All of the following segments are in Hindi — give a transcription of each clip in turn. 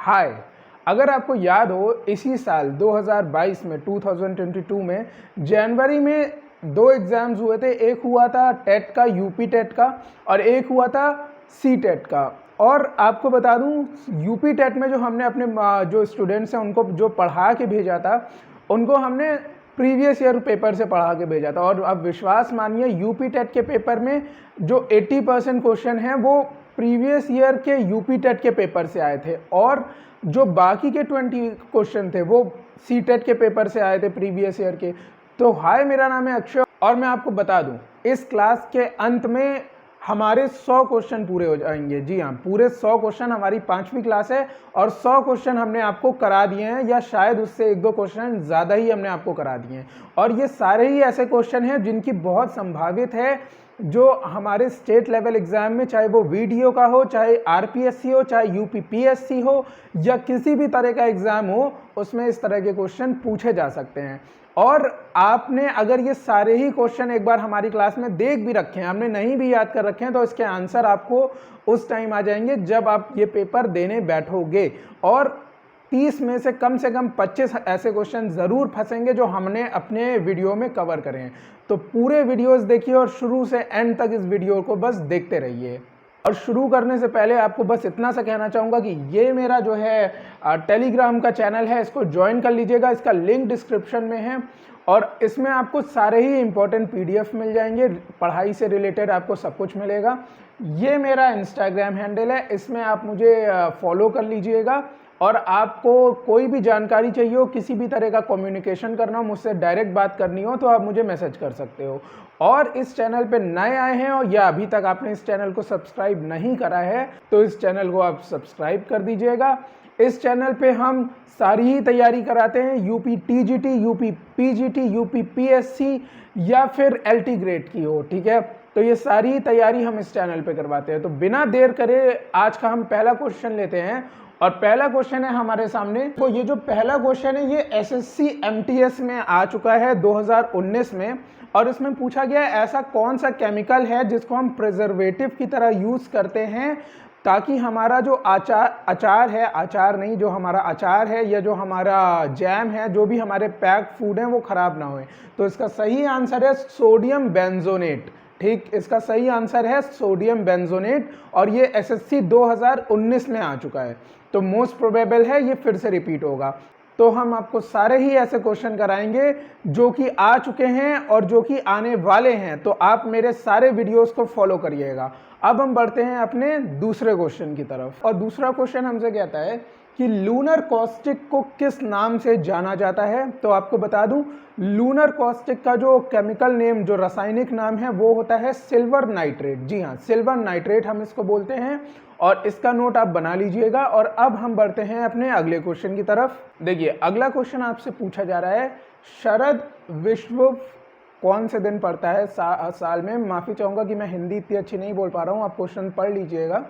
हाय। अगर आपको याद हो, इसी साल 2022 में 2022 में जनवरी में दो एग्ज़ाम्स हुए थे। एक हुआ था टेट का, यूपी टेट का, और एक हुआ था सी टेट का। और आपको बता दूं, यूपी टेट में जो हमने अपने जो स्टूडेंट्स हैं उनको जो पढ़ा के भेजा था, उनको हमने प्रीवियस ईयर पेपर से पढ़ा के भेजा था। और अब विश्वास मानिए, यूपी टेट के पेपर में जो 80% क्वेश्चन हैं वो प्रीवियस ईयर के यूपी टेट के पेपर से आए थे, और जो बाकी के 20 क्वेश्चन थे वो सी टेट के पेपर से आए थे प्रीवियस ईयर के। तो हाय, मेरा नाम है अक्षय, और मैं आपको बता दूं, इस क्लास के अंत में हमारे 100 क्वेश्चन पूरे हो जाएंगे। जी हाँ, पूरे 100 क्वेश्चन। हमारी 5वीं क्लास है और 100 क्वेश्चन हमने आपको करा दिए हैं, या शायद उससे एक दो क्वेश्चन ज़्यादा ही हमने आपको करा दिए हैं। और ये सारे ही ऐसे क्वेश्चन हैं जिनकी बहुत संभावित है जो हमारे स्टेट लेवल एग्जाम में, चाहे वो वीडियो का हो, चाहे आरपीएससी हो, चाहे यूपीपीएससी हो, या किसी भी तरह का एग्जाम हो, उसमें इस तरह के क्वेश्चन पूछे जा सकते हैं। और आपने अगर ये सारे ही क्वेश्चन एक बार हमारी क्लास में देख भी रखे हैं, हमने नहीं भी याद कर रखे हैं, तो इसके आंसर आपको उस टाइम आ जाएंगे जब आप ये पेपर देने बैठोगे। और 30 में से कम 25 ऐसे क्वेश्चन ज़रूर फंसेंगे जो हमने अपने वीडियो में कवर करें हैं। तो पूरे वीडियोस देखिए और शुरू से एंड तक इस वीडियो को बस देखते रहिए। और शुरू करने से पहले आपको बस इतना सा कहना चाहूँगा कि ये मेरा जो है टेलीग्राम का चैनल है, इसको ज्वाइन कर लीजिएगा। इसका लिंक डिस्क्रिप्शन में है, और इसमें आपको सारे ही इंपॉर्टेंट पीडीएफ मिल जाएंगे, पढ़ाई से रिलेटेड आपको सब कुछ मिलेगा। ये मेरा इंस्टाग्राम हैंडल है, इसमें आप मुझे फॉलो कर लीजिएगा। और आपको कोई भी जानकारी चाहिए हो, किसी भी तरह का कम्युनिकेशन करना हो, मुझसे डायरेक्ट बात करनी हो, तो आप मुझे मैसेज कर सकते हो। और इस चैनल पे नए आए हैं और या अभी तक आपने इस चैनल को सब्सक्राइब नहीं करा है, तो इस चैनल को आप सब्सक्राइब कर दीजिएगा। इस चैनल पे हम सारी ही तैयारी कराते हैं, UP TGT, UP PGT, UP PSC, या फिर एलटी ग्रेड की हो, ठीक है। तो ये सारी तैयारी हम इस चैनल पे करवाते हैं। तो बिना देर करे आज का हम पहला क्वेश्चन लेते हैं। और पहला क्वेश्चन है हमारे सामने। तो ये जो पहला क्वेश्चन है ये एसएससी एमटीएस में आ चुका है 2019 में, और इसमें पूछा गया है ऐसा कौन सा केमिकल है जिसको हम प्रिजर्वेटिव की तरह यूज करते हैं ताकि हमारा जो अचार नहीं, जो हमारा अचार है या जो हमारा जैम है, जो भी हमारे पैक फूड है, वो खराब ना होए। तो इसका सही आंसर है सोडियम बेंजोनेट। ठीक, इसका सही आंसर है सोडियम बेंजोनेट, और ये एसएससी 2019 में आ चुका है। तो मोस्ट प्रोबेबल है ये फिर से रिपीट होगा। तो हम आपको सारे ही ऐसे क्वेश्चन कराएंगे जो कि आ चुके हैं और जो कि आने वाले हैं। तो आप मेरे सारे वीडियोस को फॉलो करिएगा। अब हम बढ़ते हैं अपने दूसरे क्वेश्चन की तरफ। और दूसरा क्वेश्चन हमसे कहता है कि लूनर कॉस्टिक को किस नाम से जाना जाता है। तो आपको बता दूं, लूनर कॉस्टिक का जो केमिकल नेम, जो रासायनिक नाम है, वो होता है सिल्वर नाइट्रेट। जी हाँ, सिल्वर नाइट्रेट हम इसको बोलते हैं, और इसका नोट आप बना लीजिएगा। और अब हम बढ़ते हैं अपने अगले क्वेश्चन की तरफ। देखिए, अगला क्वेश्चन आपसे पूछा जा रहा है, शरद विश्व कौन से दिन पड़ता है साल में। माफ़ी चाहूँगा कि मैं हिंदी इतनी अच्छी नहीं बोल पा रहा हूँ, आप क्वेश्चन पढ़ लीजिएगा।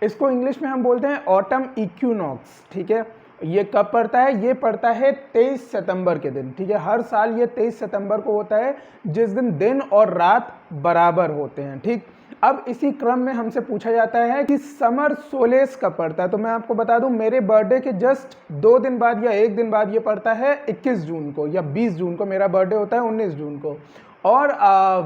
इसको इंग्लिश में हम बोलते हैं ऑटम इक्विनॉक्स, ठीक है। ये कब पड़ता है? ये पड़ता है 23 सितंबर के दिन, ठीक है। हर साल ये 23 सितंबर को होता है, जिस दिन दिन और रात बराबर होते हैं, ठीक। अब इसी क्रम में हमसे पूछा जाता है कि समर सोलेस कब पड़ता है। तो मैं आपको बता दूं, मेरे बर्थडे के जस्ट 2 दिन बाद या 1 दिन बाद ये पड़ता है 21 जून को या 20 जून को। मेरा बर्थडे होता है 19 जून को। और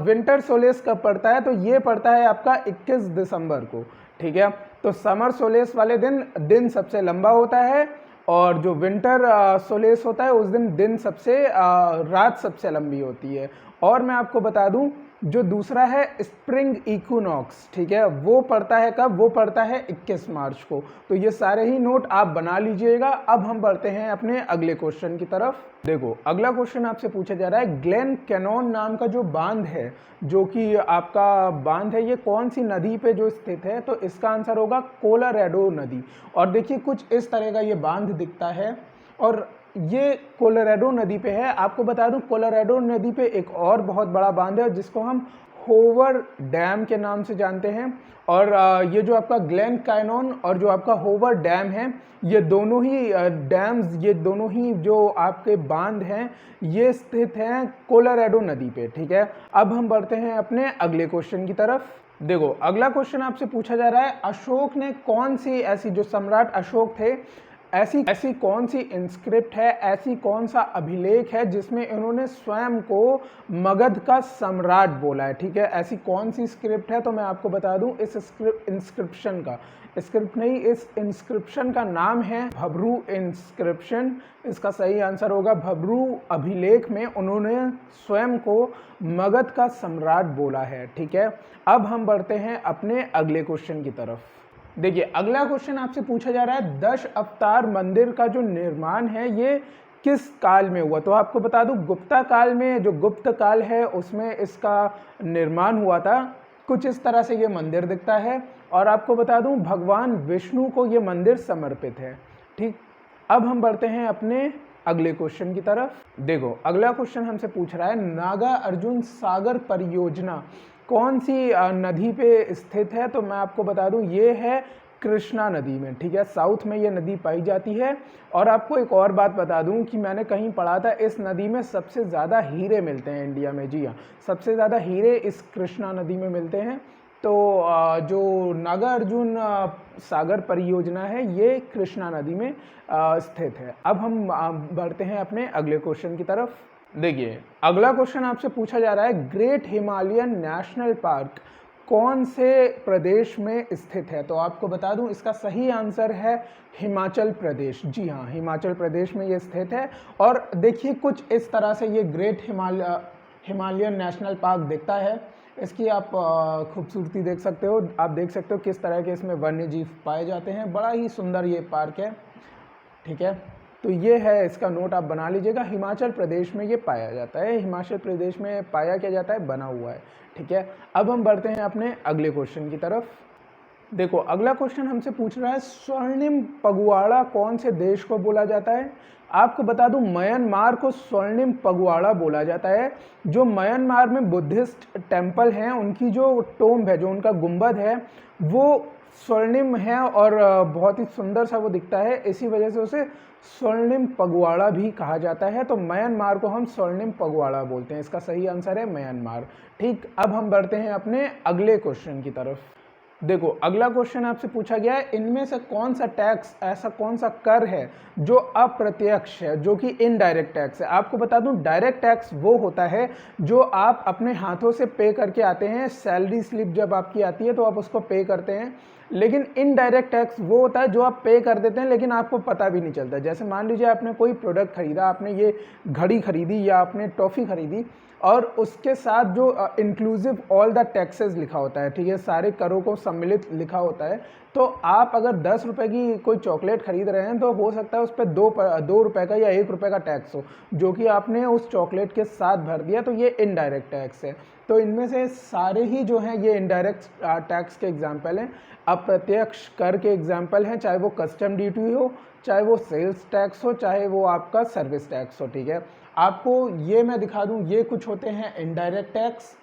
विंटर सोलेस कब पड़ता है? तो ये पड़ता है आपका 21 दिसंबर को, ठीक है। तो समर सोलेस वाले दिन सबसे लंबा होता है, और जो विंटर सोलेस होता है उस दिन रात सबसे लंबी होती है। और मैं आपको बता दूं, जो दूसरा है स्प्रिंग इक्विनॉक्स, ठीक है, वो पड़ता है कब? वो पड़ता है 21 मार्च को। तो ये सारे ही नोट आप बना लीजिएगा। अब हम बढ़ते हैं अपने अगले क्वेश्चन की तरफ। देखो, अगला क्वेश्चन आपसे पूछा जा रहा है, ग्लेन कैनॉन नाम का जो बांध है, जो कि आपका बांध है, ये कौन सी नदी पे जो स्थित है? तो इसका आंसर होगा कोलोराडो नदी। और देखिए, कुछ इस तरह का ये बांध दिखता है, और ये कोलोराडो नदी पे है। आपको बता दूं, कोलोराडो नदी पे एक और बहुत बड़ा बांध है जिसको हम होवर डैम के नाम से जानते हैं। और ये जो आपका ग्लेन कैनॉन और जो आपका होवर डैम है, ये दोनों ही डैम्स, ये दोनों ही जो आपके बांध हैं, ये स्थित हैं कोलोराडो नदी पे, ठीक है। अब हम बढ़ते हैं अपने अगले क्वेश्चन की तरफ। देखो, अगला क्वेश्चन आपसे पूछा जा रहा है, अशोक ने कौन सी ऐसी, जो सम्राट अशोक थे, ऐसी ऐसी कौन सी इंस्क्रिप्ट है, ऐसी कौन सा अभिलेख है जिसमें इन्होंने स्वयं को मगध का सम्राट बोला है। ठीक है, ऐसी कौन सी स्क्रिप्ट है, तो मैं आपको बता दूं इस इंस्क्रिप्शन का, स्क्रिप्ट नहीं, इस इंस्क्रिप्शन का नाम है भब्रू इंस्क्रिप्शन। इसका सही आंसर होगा भब्रू अभिलेख में उन्होंने स्वयं को मगध का सम्राट बोला है। ठीक है, अब हम बढ़ते हैं अपने अगले क्वेश्चन की तरफ। देखिए, अगला क्वेश्चन आपसे पूछा जा रहा है, 10 अवतार मंदिर का जो निर्माण है ये किस काल में हुआ। तो आपको बता दूं गुप्ता काल में, जो गुप्त काल है उसमें इसका निर्माण हुआ था। कुछ इस तरह से ये मंदिर दिखता है और आपको बता दूं भगवान विष्णु को ये मंदिर समर्पित है। ठीक, अब हम बढ़ते हैं अपने अगले क्वेश्चन की तरफ। देखो, अगला क्वेश्चन हमसे पूछ रहा है, नागा अर्जुन सागर परियोजना कौन सी नदी पे स्थित है। तो मैं आपको बता दूं ये है कृष्णा नदी में। ठीक है, साउथ में ये नदी पाई जाती है। और आपको एक और बात बता दूं कि मैंने कहीं पढ़ा था इस नदी में सबसे ज़्यादा हीरे मिलते हैं इंडिया में। जी हाँ, सबसे ज़्यादा हीरे इस कृष्णा नदी में मिलते हैं। तो जो नागार्जुन सागर परियोजना है ये कृष्णा नदी में स्थित है। अब हम बढ़ते हैं अपने अगले क्वेश्चन की तरफ। देखिए, अगला क्वेश्चन आपसे पूछा जा रहा है, ग्रेट हिमालयन नेशनल पार्क कौन से प्रदेश में स्थित है। तो आपको बता दूं इसका सही आंसर है हिमाचल प्रदेश। जी हाँ, हिमाचल प्रदेश में ये स्थित है। और देखिए, कुछ इस तरह से ये ग्रेट हिमालयन नेशनल पार्क दिखता है। इसकी आप खूबसूरती देख सकते हो, आप देख सकते हो किस तरह के इसमें वन्य जीव पाए जाते हैं। बड़ा ही सुंदर ये पार्क है। ठीक है, तो ये है, इसका नोट आप बना लीजिएगा। हिमाचल प्रदेश में ये पाया जाता है। हिमाचल प्रदेश में पाया क्या जाता है, बना हुआ है। ठीक है, अब हम बढ़ते हैं अपने अगले क्वेश्चन की तरफ। देखो, अगला क्वेश्चन हमसे पूछ रहा है, स्वर्णिम पगवाड़ा कौन से देश को बोला जाता है। आपको बता दूं म्यांमार को स्वर्णिम पगवाड़ा बोला जाता है। जो म्यांमार में बुद्धिस्ट टेम्पल हैं उनकी जो टोम्ब है, जो उनका गुंबद है वो स्वर्णिम है और बहुत ही सुंदर सा वो दिखता है। इसी वजह से उसे स्वर्णिम पगवाड़ा भी कहा जाता है। तो म्यांमार को हम स्वर्णिम पगवाड़ा बोलते हैं। इसका सही आंसर है म्यांमार। ठीक, अब हम बढ़ते हैं अपने अगले क्वेश्चन की तरफ। देखो, अगला क्वेश्चन आपसे पूछा गया है, इनमें से कौन सा टैक्स, ऐसा कौन सा कर है जो अप्रत्यक्ष है, जो कि इनडायरेक्ट टैक्स है। आपको बता दूं डायरेक्ट टैक्स वो होता है जो आप अपने हाथों से पे करके आते हैं। सैलरी स्लिप जब आपकी आती है तो आप उसको पे करते हैं। लेकिन इनडायरेक्ट टैक्स वो होता है जो आप पे कर देते हैं लेकिन आपको पता भी नहीं चलता। जैसे मान लीजिए आपने कोई प्रोडक्ट खरीदा, आपने ये घड़ी खरीदी या आपने टॉफ़ी खरीदी और उसके साथ जो इंक्लूसिव ऑल द टैक्सेस लिखा होता है। ठीक है, सारे करों को सम्मिलित लिखा होता है। तो आप अगर 10 रुपये की कोई चॉकलेट खरीद रहे हैं तो हो सकता है उस पर 2 रुपये का या 1 रुपये का टैक्स हो, जो कि आपने उस चॉकलेट के साथ भर दिया। तो ये इनडायरेक्ट टैक्स है। तो इनमें से सारे ही जो हैं ये इनडायरेक्ट टैक्स के एग्जाम्पल हैं, अप्रत्यक्ष कर के एग्जाम्पल हैं। चाहे वो कस्टम ड्यूटी हो, चाहे वो सेल्स टैक्स हो, चाहे वो आपका सर्विस टैक्स हो। ठीक है, आपको ये मैं दिखा दूं, ये कुछ होते हैं इनडायरेक्ट टैक्स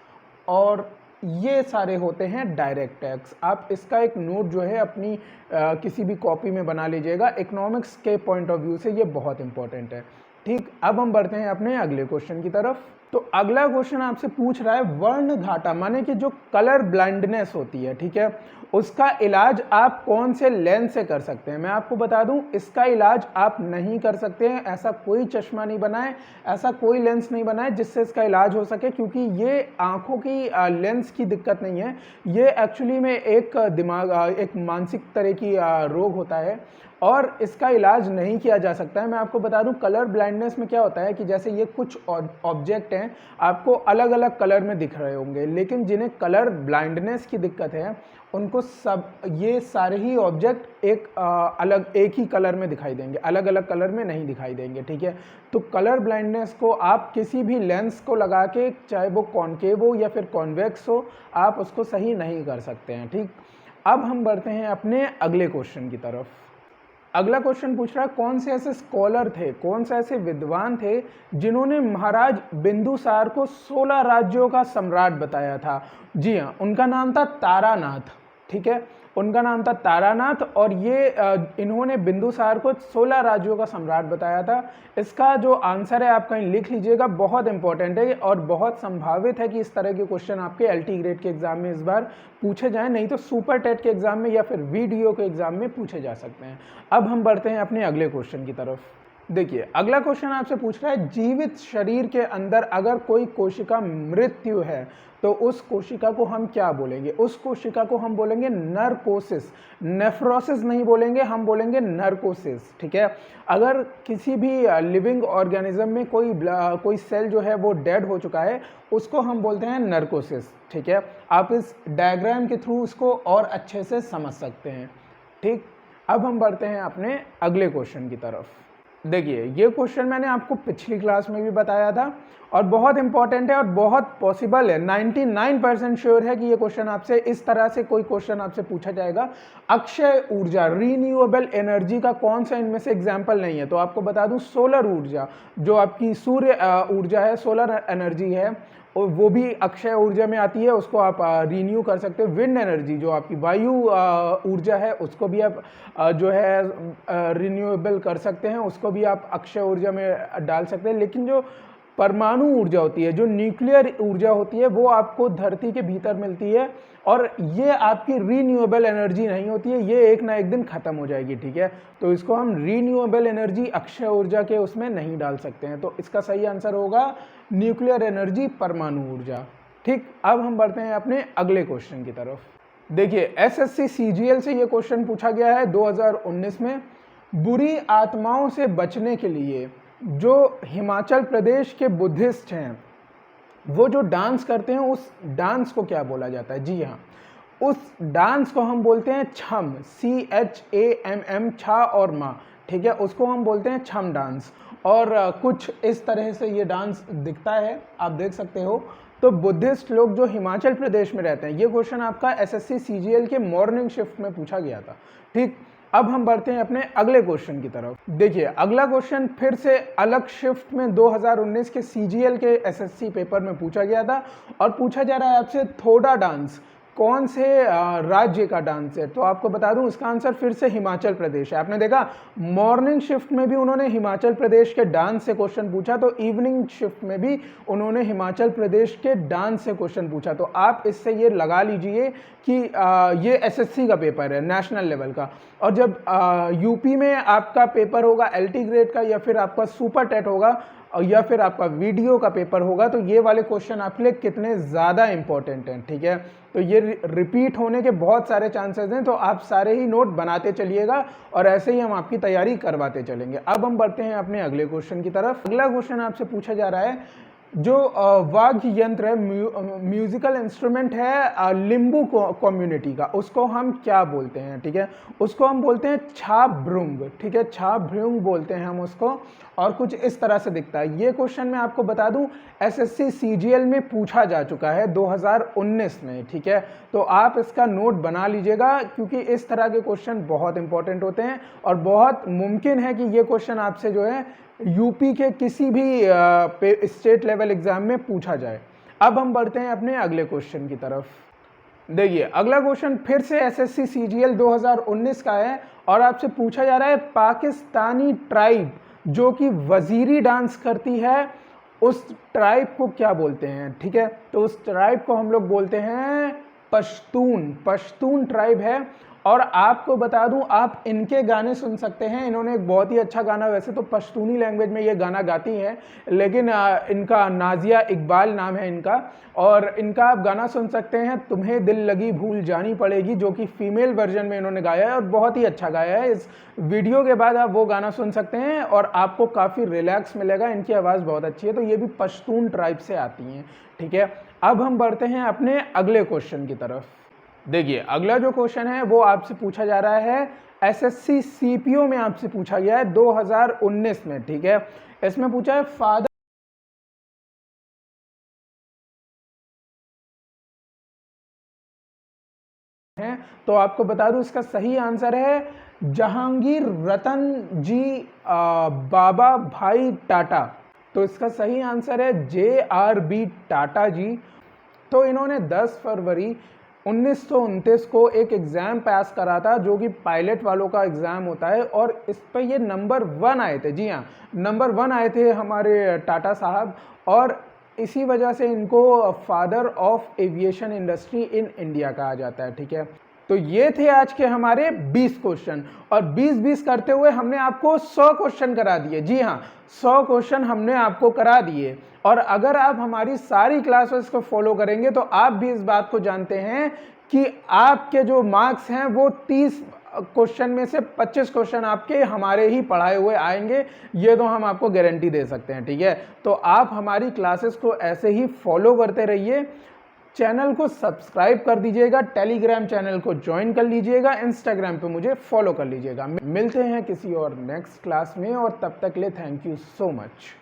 और ये सारे होते हैं डायरेक्ट टैक्स। आप इसका एक नोट जो है अपनी किसी भी कॉपी में बना लीजिएगा। इकोनॉमिक्स के पॉइंट ऑफ व्यू से ये बहुत इंपॉर्टेंट है। ठीक, अब हम बढ़ते हैं अपने अगले क्वेश्चन की तरफ। तो अगला क्वेश्चन आपसे पूछ रहा है, वर्ण घाटा माने कि जो कलर ब्लाइंडनेस होती है, ठीक है, उसका इलाज आप कौन से लेंस से कर सकते हैं। मैं आपको बता दूं इसका इलाज आप नहीं कर सकते हैं। ऐसा कोई चश्मा नहीं बनाए, ऐसा कोई लेंस नहीं बनाए जिससे इसका इलाज हो सके, क्योंकि ये आंखों की लेंस की दिक्कत नहीं है। ये एक्चुअली में एक एक मानसिक तरह की रोग होता है और इसका इलाज नहीं किया जा सकता है। मैं आपको बता दूं कलर ब्लाइंडनेस में क्या होता है कि जैसे ये कुछ ऑब्जेक्ट हैं आपको अलग अलग कलर में दिख रहे होंगे, लेकिन जिन्हें कलर ब्लाइंडनेस की दिक्कत है उनको सब ये सारे ही ऑब्जेक्ट एक ही कलर में दिखाई देंगे, अलग अलग कलर में नहीं दिखाई देंगे। ठीक है, तो कलर ब्लाइंडनेस को आप किसी भी लेंस को लगा के, चाहे वो कॉनकेव हो या फिर कॉन्वेक्स हो, आप उसको सही नहीं कर सकते हैं। ठीक, अब हम बढ़ते हैं अपने अगले क्वेश्चन की तरफ। अगला क्वेश्चन पूछ रहा है, कौन से ऐसे स्कॉलर थे, कौन से ऐसे विद्वान थे जिन्होंने महाराज बिंदुसार को 16 राज्यों का सम्राट बताया था। जी हाँ, उनका नाम था तारानाथ। ठीक है, उनका नाम था तारानाथ, और ये इन्होंने बिंदुसार को 16 राज्यों का सम्राट बताया था। इसका जो आंसर है आप कहीं लिख लीजिएगा, बहुत इंपॉर्टेंट है और बहुत संभावित है कि इस तरह के क्वेश्चन आपके एलटी ग्रेड के एग्जाम में इस बार पूछे जाएं, नहीं तो सुपर टेट के एग्जाम में या फिर वीडियो के एग्जाम में पूछे जा सकते हैं। अब हम बढ़ते हैं अपने अगले क्वेश्चन की तरफ। देखिए, अगला क्वेश्चन आपसे पूछ रहा है, जीवित शरीर के अंदर अगर कोई कोशिका मृत्यु है तो उस कोशिका को हम क्या बोलेंगे? उस कोशिका को हम बोलेंगे नरकोसिस, नेफ्रोसिस नहीं बोलेंगे, हम बोलेंगे नरकोसिस। ठीक है, अगर किसी भी लिविंग ऑर्गेनिज्म में कोई सेल जो है वो डेड हो चुका है, उसको हम बोलते हैं नरकोसिस। ठीक है, आप इस डायग्राम के थ्रू उसको और अच्छे से समझ सकते हैं। ठीक, अब हम बढ़ते हैं अपने अगले क्वेश्चन की तरफ। देखिए, ये क्वेश्चन मैंने आपको पिछली क्लास में भी बताया था और बहुत इंपॉर्टेंट है और बहुत पॉसिबल है, 99% श्योर है कि ये क्वेश्चन आपसे इस तरह से कोई क्वेश्चन आपसे पूछा जाएगा। अक्षय ऊर्जा, रीन्यूएबल एनर्जी का कौन सा इनमें से एग्जाम्पल नहीं है? तो आपको बता दूं, सोलर ऊर्जा, जो आपकी सूर्य ऊर्जा है, सोलर एनर्जी है, और वो भी अक्षय ऊर्जा में आती है, उसको आप रीन्यू कर सकते हो। विंड एनर्जी, जो आपकी वायु ऊर्जा है, उसको भी आप जो है रिन्यूएबल कर सकते हैं, उसको भी आप अक्षय ऊर्जा में डाल सकते हैं। लेकिन जो परमाणु ऊर्जा होती है, जो न्यूक्लियर ऊर्जा होती है, वो आपको धरती के भीतर मिलती है और ये आपकी रीन्यूएबल एनर्जी नहीं होती है, ये एक ना एक दिन खत्म हो जाएगी। ठीक है, तो इसको हम रीन्यूएबल एनर्जी अक्षय ऊर्जा के उसमें नहीं डाल सकते हैं। तो इसका सही आंसर होगा न्यूक्लियर एनर्जी, परमाणु ऊर्जा। ठीक, अब हम बढ़ते हैं अपने अगले क्वेश्चन की तरफ। देखिए, एसएससी सीजीएल से ये क्वेश्चन पूछा गया है 2019 में, बुरी आत्माओं से बचने के लिए जो हिमाचल प्रदेश के बुद्धिस्ट हैं वो जो डांस करते हैं, उस डांस को क्या बोला जाता है? जी हाँ, उस डांस को हम बोलते हैं छम, CHAMM, छा और माँ। ठीक है, उसको हम बोलते हैं छम डांस। और कुछ इस तरह से ये डांस दिखता है, आप देख सकते हो। तो बुद्धिस्ट लोग जो हिमाचल प्रदेश में रहते हैं, ये क्वेश्चन आपका एसएससी सीजीएल के मॉर्निंग शिफ्ट में पूछा गया था। ठीक, अब हम बढ़ते हैं अपने अगले क्वेश्चन की तरफ। देखिए, अगला क्वेश्चन फिर से अलग शिफ्ट में 2019 के सीजीएल के एसएससी पेपर में पूछा गया था और पूछा जा रहा है आपसे, थोड़ा डांस कौन से राज्य का डांस है? तो आपको बता दूं, इसका आंसर फिर से हिमाचल प्रदेश है। आपने देखा, मॉर्निंग शिफ्ट में भी उन्होंने हिमाचल प्रदेश के डांस से क्वेश्चन पूछा, तो इवनिंग शिफ्ट में भी उन्होंने हिमाचल प्रदेश के डांस से क्वेश्चन पूछा। तो आप इससे ये लगा लीजिए कि ये एसएससी का पेपर है, नेशनल लेवल का। और जब यूपी में आपका पेपर होगा एलटी ग्रेड का, या फिर आपका सुपर टेट होगा, या फिर आपका वीडियो का पेपर होगा, तो ये वाले क्वेश्चन आपके लिए कितने ज़्यादा इंपॉर्टेंट हैं। ठीक है, तो ये रिपीट होने के बहुत सारे चांसेस हैं, तो आप सारे ही नोट बनाते चलिएगा और ऐसे ही हम आपकी तैयारी करवाते चलेंगे। अब हम बढ़ते हैं अपने अगले क्वेश्चन की तरफ। अगला क्वेश्चन आपसे पूछा जा रहा है, जो वाद्य यंत्र है, म्यूजिकल इंस्ट्रूमेंट है लिम्बू कम्युनिटी का, उसको हम क्या बोलते हैं? ठीक है, उसको हम बोलते हैं छाप भृंग। ठीक है, छाप भृंग बोलते हैं हम उसको, और कुछ इस तरह से दिखता है। ये क्वेश्चन मैं आपको बता दूं, एसएससी सीजीएल में पूछा जा चुका है 2019 में। ठीक है, तो आप इसका नोट बना लीजिएगा, क्योंकि इस तरह के क्वेश्चन बहुत इंपॉर्टेंट होते हैं और बहुत मुमकिन है कि ये क्वेश्चन आपसे जो है यूपी के किसी भी स्टेट लेवल एग्जाम में पूछा जाए। अब हम बढ़ते हैं अपने अगले क्वेश्चन की तरफ। देखिए, अगला क्वेश्चन फिर से एसएससी सीजीएल 2019 का है और आपसे पूछा जा रहा है, पाकिस्तानी ट्राइब जो कि वजीरी डांस करती है, उस ट्राइब को क्या बोलते हैं? ठीक है, तो उस ट्राइब को हम लोग बोलते हैं पश्तून। पश्तून ट्राइब है। और आपको बता दूं, आप इनके गाने सुन सकते हैं। इन्होंने एक बहुत ही अच्छा गाना, वैसे तो पश्तूनी लैंग्वेज में ये गाना गाती हैं, लेकिन इनका नाजिया इकबाल नाम है इनका, और इनका आप गाना सुन सकते हैं, तुम्हें दिल लगी भूल जानी पड़ेगी, जो कि फीमेल वर्जन में इन्होंने गाया है और बहुत ही अच्छा गाया है। इस वीडियो के बाद आप वो गाना सुन सकते हैं और आपको काफ़ी रिलैक्स मिलेगा, इनकी आवाज़ बहुत अच्छी है। तो ये भी पश्तून ट्राइब से आती हैं। ठीक है, अब हम बढ़ते हैं अपने अगले क्वेश्चन की तरफ। देखिए, अगला जो क्वेश्चन है वो आपसे पूछा जा रहा है, एसएससी सीपीओ में आपसे पूछा गया है 2019 में। ठीक है, इसमें पूछा है, फादर है, तो आपको बता दूं इसका सही आंसर है जहांगीर रतन जी बाबा भाई टाटा। तो इसका सही आंसर है JRB टाटा जी। तो इन्होंने 10 फरवरी 1929 को एक एग्ज़ाम पास करा था जो कि पायलट वालों का एग्ज़ाम होता है, और इस पर ये नंबर 1 आए थे। जी हाँ, नंबर 1 आए थे हमारे टाटा साहब, और इसी वजह से इनको father of aviation industry in India कहा जाता है। ठीक है, तो ये थे आज के हमारे 20 क्वेश्चन, और 20-20 करते हुए हमने आपको 100 क्वेश्चन करा दिए। जी हाँ, 100 क्वेश्चन हमने आपको करा दिए, और अगर आप हमारी सारी क्लासेस को फॉलो करेंगे तो आप भी इस बात को जानते हैं कि आपके जो मार्क्स हैं वो 30 क्वेश्चन में से 25 क्वेश्चन आपके हमारे ही पढ़ाए हुए आएंगे, ये तो हम आपको गारंटी दे सकते हैं। ठीक है, तो आप हमारी क्लासेस को ऐसे ही फॉलो करते रहिए। चैनल को सब्सक्राइब कर दीजिएगा, टेलीग्राम चैनल को ज्वाइन कर लीजिएगा, इंस्टाग्राम पे मुझे फॉलो कर लीजिएगा। मिलते हैं किसी और नेक्स्ट क्लास में, और तब तक के लिए थैंक यू सो मच।